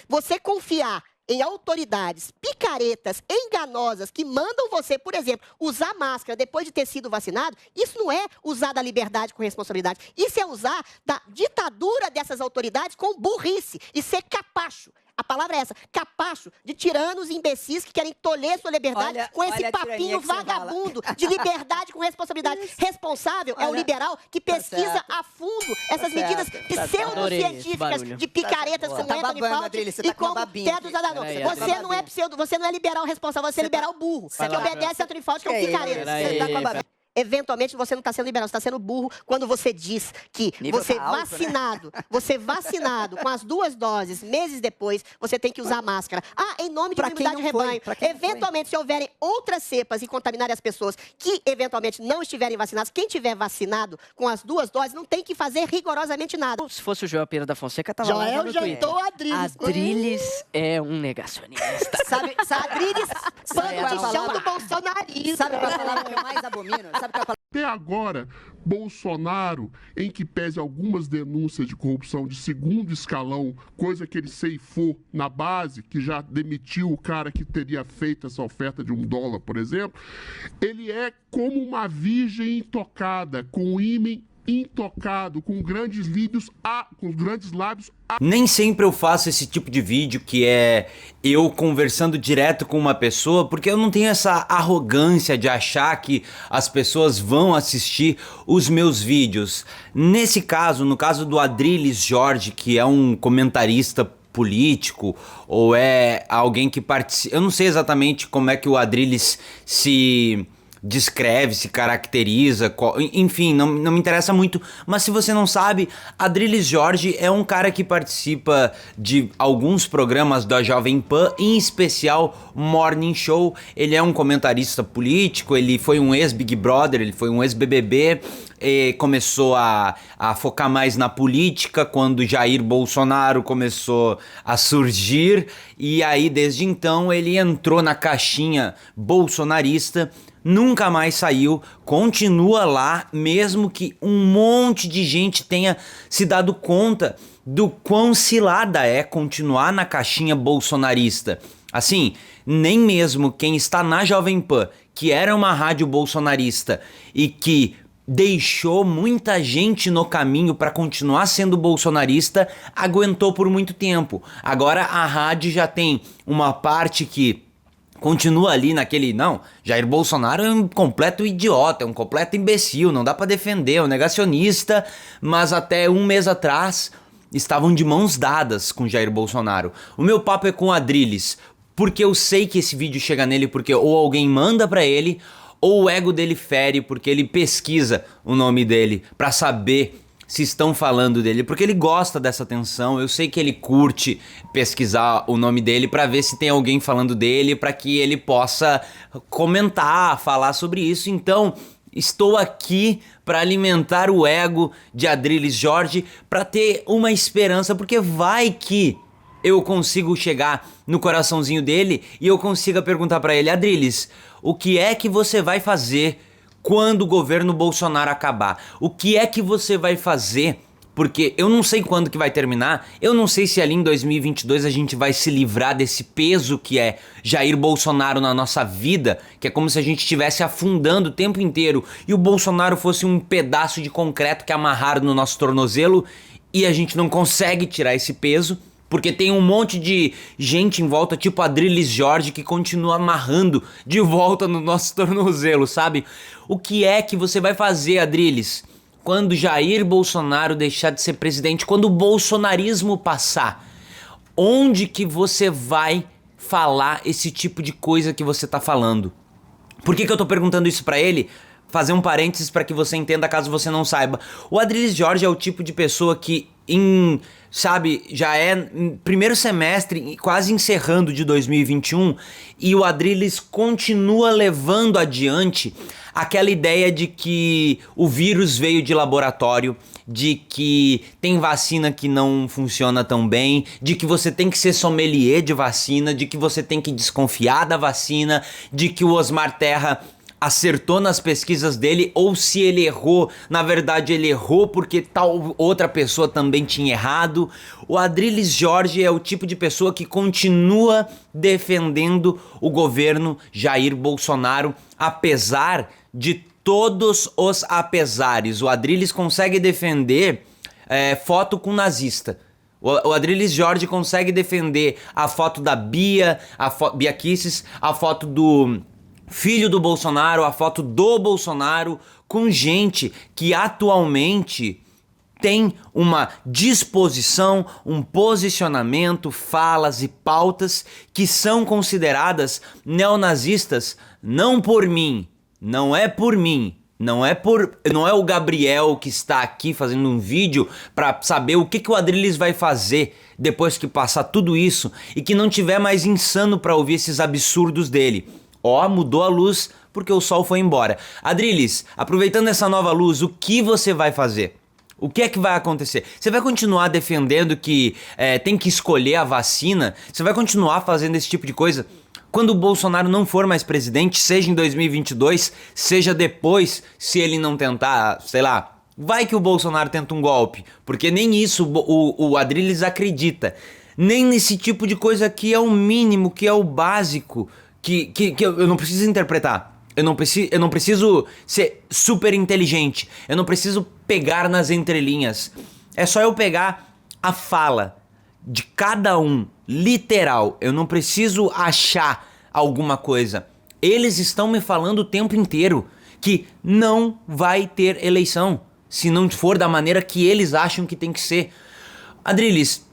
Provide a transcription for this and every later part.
Você confiar em autoridades picaretas, enganosas, que mandam você, por exemplo, usar máscara depois de ter sido vacinado, isso não é usar da liberdade com responsabilidade. Isso é usar da ditadura dessas autoridades com burrice e ser capacho. A palavra é essa, capacho de tiranos e imbecis que querem tolher sua liberdade com esse papinho vagabundo de liberdade com responsabilidade. Responsável é o liberal que pesquisa a fundo essas medidas pseudocientíficas de picaretas como Anthony Fauci e como Tedros Adhanom. Você não é pseudo, você não é liberal responsável, você é liberal burro. Você que obedece a Anthony Fauci, que é um picareta. Eventualmente você não está sendo liberal, você está sendo burro quando você diz que você vacinado com as 2 doses, meses depois, você tem que usar máscara. Em nome de imunidade de rebanho. Eventualmente, se houverem outras cepas e contaminarem as pessoas que eventualmente não estiverem vacinadas, quem tiver vacinado com as 2 doses não tem que fazer rigorosamente nada. Se fosse o Joel Pereira da Fonseca, tava lá no Twitter. Jantou Adriles. Adriles é um negacionista. Adriles, pano de chão do bolsonarismo. Sabe qual é a palavra que eu mais abomino? Até agora, Bolsonaro, em que pese algumas denúncias de corrupção de segundo escalão, coisa que ele ceifou na base, que já demitiu o cara que teria feito essa oferta de $1, por exemplo, ele é como uma virgem intocada, com o ímen intocado, com grandes lábios. Nem sempre eu faço esse tipo de vídeo que é eu conversando direto com uma pessoa, porque eu não tenho essa arrogância de achar que as pessoas vão assistir os meus vídeos. Nesse caso, no caso do Adriles Jorge, que é um comentarista político, ou é alguém que participa... Eu não sei exatamente como é que o Adriles se descreve, se caracteriza, enfim, não me interessa muito, mas se você não sabe, Adriles Jorge é um cara que participa de alguns programas da Jovem Pan, em especial Morning Show. Ele é um comentarista político, ele foi um ex-Big Brother, ele foi um ex-BBB, começou a focar mais na política quando Jair Bolsonaro começou a surgir, e aí desde então ele entrou na caixinha bolsonarista, nunca mais saiu, continua lá, mesmo que um monte de gente tenha se dado conta do quão cilada é continuar na caixinha bolsonarista. Assim, nem mesmo quem está na Jovem Pan, que era uma rádio bolsonarista e que deixou muita gente no caminho para continuar sendo bolsonarista, aguentou por muito tempo. Agora a rádio já tem uma parte que continua ali naquele, não, Jair Bolsonaro é um completo idiota, é um completo imbecil, não dá pra defender, é um negacionista, mas até um mês atrás estavam de mãos dadas com Jair Bolsonaro. O meu papo é com o Adriles, porque eu sei que esse vídeo chega nele porque ou alguém manda pra ele, ou o ego dele fere porque ele pesquisa o nome dele pra saber se estão falando dele, porque ele gosta dessa atenção. Eu sei que ele curte pesquisar o nome dele pra ver se tem alguém falando dele, pra que ele possa comentar, falar sobre isso. Então, estou aqui pra alimentar o ego de Adriles Jorge, pra ter uma esperança, porque vai que eu consigo chegar no coraçãozinho dele e eu consiga perguntar pra ele: Adriles, o que é que você vai fazer quando o governo Bolsonaro acabar? O que é que você vai fazer? Porque eu não sei quando que vai terminar, eu não sei se ali em 2022 a gente vai se livrar desse peso que é Jair Bolsonaro na nossa vida, que é como se a gente estivesse afundando o tempo inteiro e o Bolsonaro fosse um pedaço de concreto que é amarrado no nosso tornozelo e a gente não consegue tirar esse peso, porque tem um monte de gente em volta, tipo Adriles Jorge, que continua amarrando de volta no nosso tornozelo, sabe? O que é que você vai fazer, Adriles, quando Jair Bolsonaro deixar de ser presidente, quando o bolsonarismo passar? Onde que você vai falar esse tipo de coisa que você tá falando? Por que eu tô perguntando isso pra ele? Fazer um parênteses para que você entenda, caso você não saiba. O Adriles Jorge é o tipo de pessoa que já é primeiro semestre, quase encerrando de 2021, e o Adriles continua levando adiante aquela ideia de que o vírus veio de laboratório, de que tem vacina que não funciona tão bem, de que você tem que ser sommelier de vacina, de que você tem que desconfiar da vacina, de que o Osmar Terra acertou nas pesquisas dele ou se ele errou, na verdade ele errou porque tal outra pessoa também tinha errado. O Adrilles Jorge é o tipo de pessoa que continua defendendo o governo Jair Bolsonaro, apesar de todos os apesares. O Adrilles consegue defender foto com nazista. O Adrilles Jorge consegue defender a foto da Bia Kicis, a foto do filho do Bolsonaro, a foto do Bolsonaro, com gente que atualmente tem uma disposição, um posicionamento, falas e pautas que são consideradas neonazistas, não por mim, não é por mim. Não é o Gabriel que está aqui fazendo um vídeo para saber o que o Adrilles vai fazer depois que passar tudo isso e que não tiver mais insano para ouvir esses absurdos dele. Mudou a luz porque o sol foi embora. Adrilles, aproveitando essa nova luz, o que você vai fazer? O que é que vai acontecer? Você vai continuar defendendo que tem que escolher a vacina? Você vai continuar fazendo esse tipo de coisa? Quando o Bolsonaro não for mais presidente, seja em 2022, seja depois, se ele não tentar, sei lá, vai que o Bolsonaro tenta um golpe, porque nem isso o Adrilles acredita. Nem nesse tipo de coisa que é o mínimo, que é o básico, que eu não preciso interpretar. Eu não preciso ser super inteligente. Eu não preciso pegar nas entrelinhas. É só eu pegar a fala de cada um, literal. Eu não preciso achar alguma coisa. Eles estão me falando o tempo inteiro que não vai ter eleição se não for da maneira que eles acham que tem que ser. Adrilles,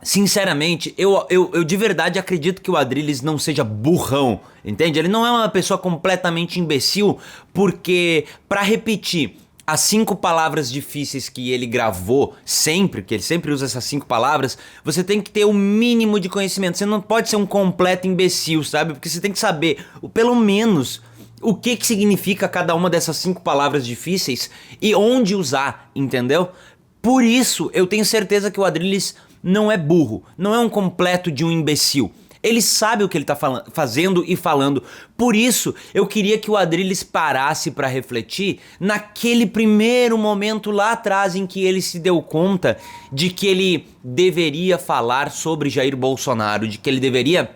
sinceramente, eu de verdade acredito que o Adrilles não seja burrão, entende? Ele não é uma pessoa completamente imbecil, porque, pra repetir as 5 palavras difíceis que ele gravou sempre, que ele sempre usa essas 5 palavras, você tem que ter o mínimo de conhecimento. Você não pode ser um completo imbecil, sabe? Porque você tem que saber, pelo menos, o que significa cada uma dessas 5 palavras difíceis e onde usar, entendeu? Por isso, eu tenho certeza que o Adrilles não é burro, não é um completo de um imbecil. Ele sabe o que ele tá fazendo e falando. Por isso, eu queria que o Adrilles parasse para refletir naquele primeiro momento lá atrás em que ele se deu conta de que ele deveria falar sobre Jair Bolsonaro, de que ele deveria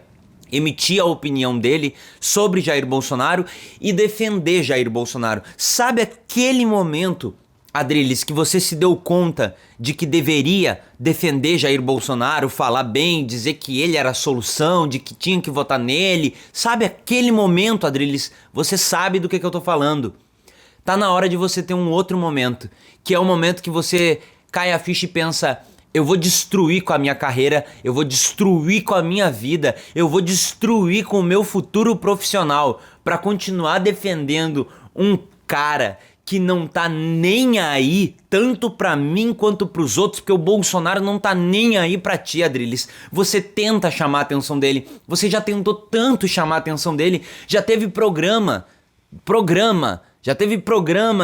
emitir a opinião dele sobre Jair Bolsonaro e defender Jair Bolsonaro. Sabe aquele momento, Adrilles, que você se deu conta de que deveria defender Jair Bolsonaro, falar bem, dizer que ele era a solução, de que tinha que votar nele? Sabe aquele momento, Adrilles? Você sabe do que eu tô falando. Tá na hora de você ter um outro momento, que é o momento que você cai a ficha e pensa: eu vou destruir com a minha carreira, eu vou destruir com a minha vida, eu vou destruir com o meu futuro profissional para continuar defendendo um cara que não tá nem aí, tanto pra mim quanto pros outros, porque o Bolsonaro não tá nem aí pra ti, Adrilles. Você tenta chamar a atenção dele, você já tentou tanto chamar a atenção dele, já teve programa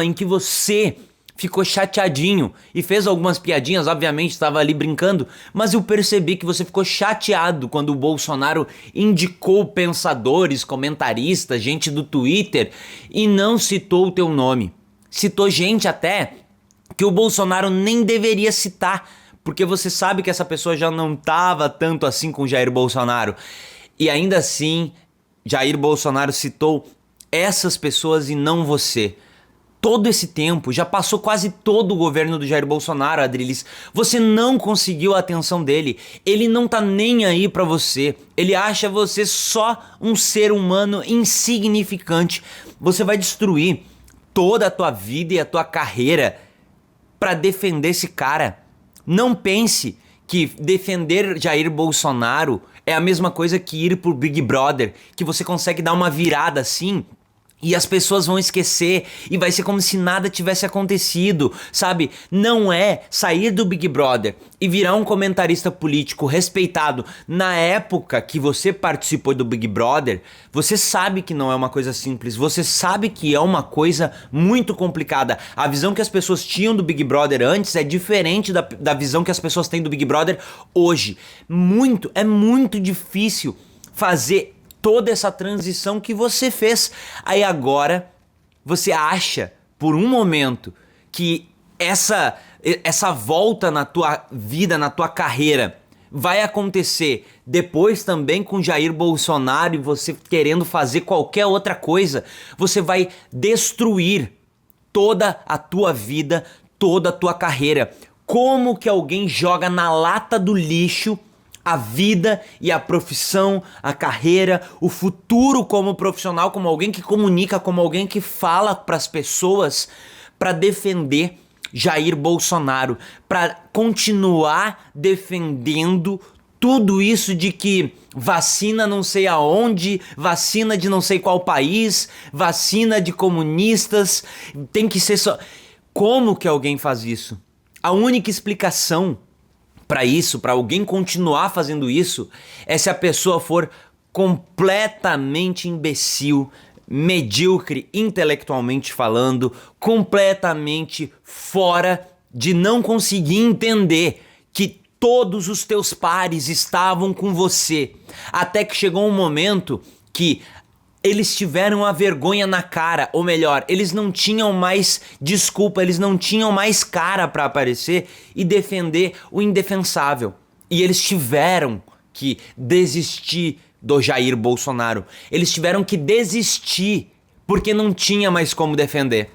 em que você ficou chateadinho e fez algumas piadinhas, obviamente estava ali brincando, mas eu percebi que você ficou chateado quando o Bolsonaro indicou pensadores, comentaristas, gente do Twitter e não citou o teu nome. Citou gente até que o Bolsonaro nem deveria citar, porque você sabe que essa pessoa já não estava tanto assim com Jair Bolsonaro. E ainda assim, Jair Bolsonaro citou essas pessoas e não você. Todo esse tempo, já passou quase todo o governo do Jair Bolsonaro, Adrilles. Você não conseguiu a atenção dele. Ele não tá nem aí pra você. Ele acha você só um ser humano insignificante. Você vai destruir toda a tua vida e a tua carreira pra defender esse cara. Não pense que defender Jair Bolsonaro é a mesma coisa que ir pro Big Brother, que você consegue dar uma virada assim e as pessoas vão esquecer e vai ser como se nada tivesse acontecido, sabe? Não é sair do Big Brother e virar um comentarista político respeitado na época que você participou do Big Brother. Você sabe que não é uma coisa simples, você sabe que é uma coisa muito complicada. A visão que as pessoas tinham do Big Brother antes é diferente da visão que as pessoas têm do Big Brother hoje. É muito difícil fazer toda essa transição que você fez. Aí agora você acha, por um momento, que essa volta na tua vida, na tua carreira, vai acontecer depois também com Jair Bolsonaro e você querendo fazer qualquer outra coisa, você vai destruir toda a tua vida, toda a tua carreira. Como que alguém joga na lata do lixo a vida e a profissão, a carreira, o futuro como profissional, como alguém que comunica, como alguém que fala para as pessoas, para defender Jair Bolsonaro, para continuar defendendo tudo isso de que vacina não sei aonde, vacina de não sei qual país, vacina de comunistas, tem que ser só... Como que alguém faz isso? A única explicação para isso, para alguém continuar fazendo isso, é se a pessoa for completamente imbecil, medíocre intelectualmente falando, completamente fora de não conseguir entender que todos os teus pares estavam com você, até que chegou um momento que eles tiveram a vergonha na cara, ou melhor, eles não tinham mais desculpa, eles não tinham mais cara para aparecer e defender o indefensável. E eles tiveram que desistir do Jair Bolsonaro. Eles tiveram que desistir porque não tinha mais como defender.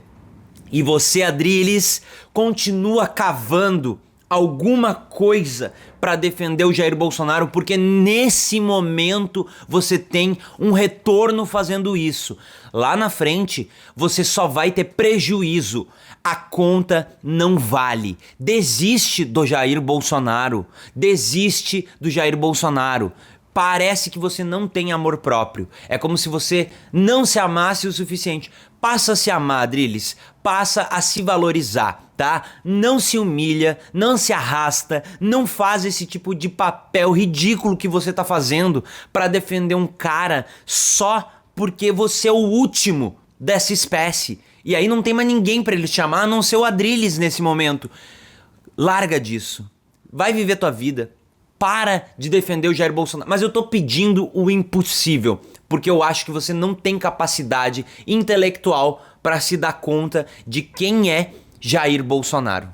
E você, Adriles, continua cavando alguma coisa para defender o Jair Bolsonaro, porque nesse momento você tem um retorno fazendo isso. Lá na frente, você só vai ter prejuízo. A conta não vale. Desiste do Jair Bolsonaro. Desiste do Jair Bolsonaro. Parece que você não tem amor próprio. É como se você não se amasse o suficiente. Passa a se amar, Adriles. Passa a se valorizar, tá? Não se humilha, não se arrasta, não faz esse tipo de papel ridículo que você tá fazendo pra defender um cara só porque você é o último dessa espécie. E aí não tem mais ninguém pra ele chamar, a não ser o Adriles nesse momento. Larga disso. Vai viver tua vida. Para de defender o Jair Bolsonaro. Mas eu tô pedindo o impossível, porque eu acho que você não tem capacidade intelectual para se dar conta de quem é Jair Bolsonaro.